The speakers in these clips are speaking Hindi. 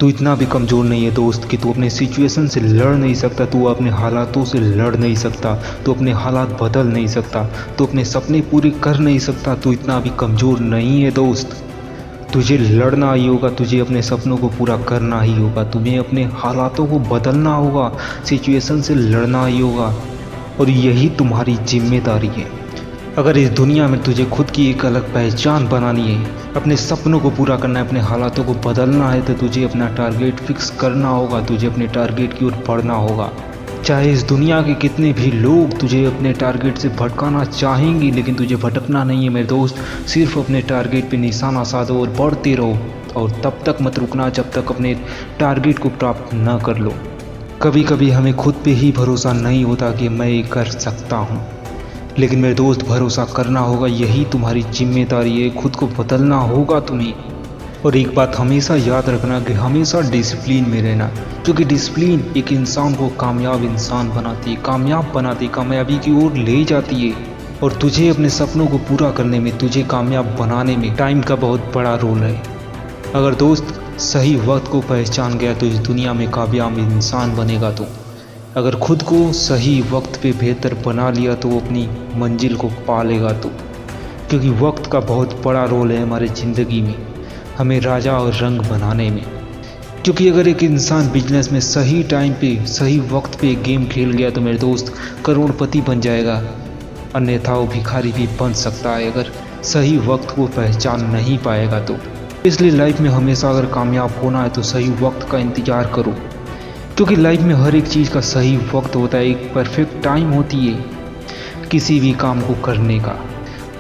तू इतना भी कमज़ोर नहीं है दोस्त कि तू अपने सिचुएशन से लड़ नहीं सकता, तू अपने हालातों से लड़ नहीं सकता, तू अपने हालात बदल नहीं सकता, तू अपने सपने पूरे कर नहीं सकता। तू इतना भी कमज़ोर नहीं है दोस्त। तुझे लड़ना ही होगा, तुझे अपने सपनों को पूरा करना ही होगा, तुम्हें अपने हालातों को बदलना होगा, सिचुएशन से लड़ना ही होगा और यही तुम्हारी जिम्मेदारी है। अगर इस दुनिया में तुझे खुद की एक अलग पहचान बनानी है, अपने सपनों को पूरा करना है, अपने हालातों को बदलना है, तो तुझे अपना टारगेट फिक्स करना होगा, तुझे अपने टारगेट की ओर बढ़ना होगा। चाहे इस दुनिया के कितने भी लोग तुझे अपने टारगेट से भटकाना चाहेंगे, लेकिन तुझे भटकना नहीं है मेरे दोस्त। सिर्फ अपने टारगेट पे निशाना साधो और बढ़ते रहो और तब तक मत रुकना जब तक अपने टारगेट को प्राप्त न कर लो। कभी कभी हमें खुद पे ही भरोसा नहीं होता कि मैं ये कर सकता हूँ, लेकिन मेरे दोस्त भरोसा करना होगा, यही तुम्हारी जिम्मेदारी है। खुद को बदलना होगा तुम्हें। और एक बात हमेशा याद रखना कि हमेशा डिसिप्लिन में रहना, क्योंकि डिसिप्लिन एक इंसान को कामयाब इंसान बनाती है, कामयाब बनाती है, कामयाबी की ओर ले जाती है। और तुझे अपने सपनों को पूरा करने में, तुझे कामयाब बनाने में टाइम का बहुत बड़ा रोल है। अगर दोस्त सही वक्त को पहचान गया तो इस दुनिया में कामयाब इंसान बनेगा तू। अगर खुद को सही वक्त पे बेहतर बना लिया तो अपनी मंजिल को पा लेगा तू, क्योंकि वक्त का बहुत बड़ा रोल है हमारे ज़िंदगी में, हमें राजा और रंग बनाने में। क्योंकि अगर एक इंसान बिजनेस में सही टाइम पे सही वक्त पे गेम खेल गया तो मेरे दोस्त करोड़पति बन जाएगा, अन्यथा वो भिखारी भी बन सकता है अगर सही वक्त को पहचान नहीं पाएगा तो। इसलिए लाइफ में हमेशा अगर कामयाब होना है तो सही वक्त का इंतज़ार करो, क्योंकि लाइफ में हर एक चीज़ का सही वक्त होता है, एक परफेक्ट टाइम होती है किसी भी काम को करने का।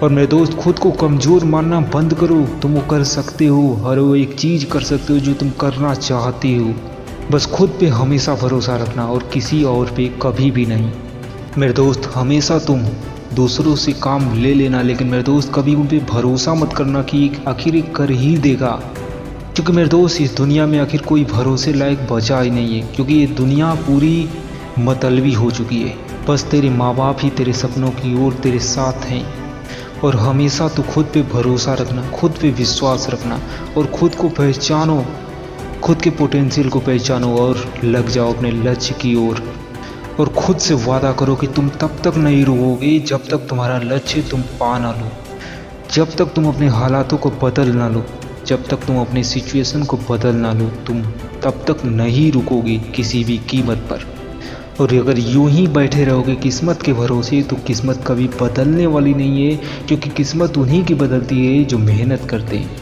और मेरे दोस्त खुद को कमज़ोर मानना बंद करो, तुम वो कर सकते हो, हर वो एक चीज़ कर सकते हो जो तुम करना चाहते हो। बस खुद पे हमेशा भरोसा रखना और किसी और पे कभी भी नहीं। मेरे दोस्त हमेशा तुम दूसरों से काम ले लेना, लेकिन मेरे दोस्त कभी उन पे भरोसा मत करना कि आखिर ये कर ही देगा, क्योंकि मेरे दोस्त इस दुनिया में आखिर कोई भरोसे लायक बचा ही नहीं है, क्योंकि ये दुनिया पूरी मतलबी हो चुकी है। बस तेरे माँ बाप ही तेरे सपनों की ओर तेरे साथ हैं। और हमेशा तो खुद पे भरोसा रखना, खुद पे विश्वास रखना और खुद को पहचानो, खुद के पोटेंशियल को पहचानो और लग जाओ अपने लक्ष्य की ओर। और खुद से वादा करो कि तुम तब तक नहीं रुकोगे जब तक तुम्हारा लक्ष्य तुम पा ना लो, जब तक तुम अपने हालातों को बदल ना लो, जब तक तुम अपनी सिचुएशन को बदल ना लो, तुम तब तक नहीं रुकोगे किसी भी कीमत पर। और अगर यूं ही बैठे रहोगे किस्मत के भरोसे तो किस्मत कभी बदलने वाली नहीं है, क्योंकि किस्मत उन्हीं की बदलती है जो मेहनत करते हैं।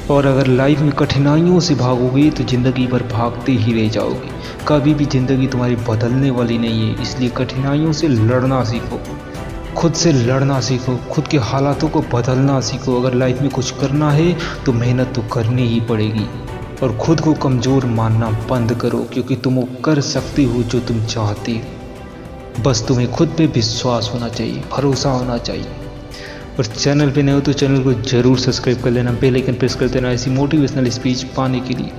और अगर लाइफ में कठिनाइयों से भागोगे तो ज़िंदगी भर भागते ही रह जाओगे, कभी भी ज़िंदगी तुम्हारी बदलने वाली नहीं है। इसलिए कठिनाइयों से लड़ना सीखो, खुद से लड़ना सीखो, खुद के हालातों को बदलना सीखो। अगर लाइफ में कुछ करना है तो मेहनत तो करनी ही पड़ेगी। और खुद को कमज़ोर मानना बंद करो, क्योंकि तुम वो कर सकते हो जो तुम चाहते हो। बस तुम्हें खुद पे विश्वास होना चाहिए, भरोसा होना चाहिए। और चैनल पे नए हो तो चैनल को ज़रूर सब्सक्राइब कर लेना, बेल आइकन प्रेस कर देना ऐसी मोटिवेशनल स्पीच पाने के लिए।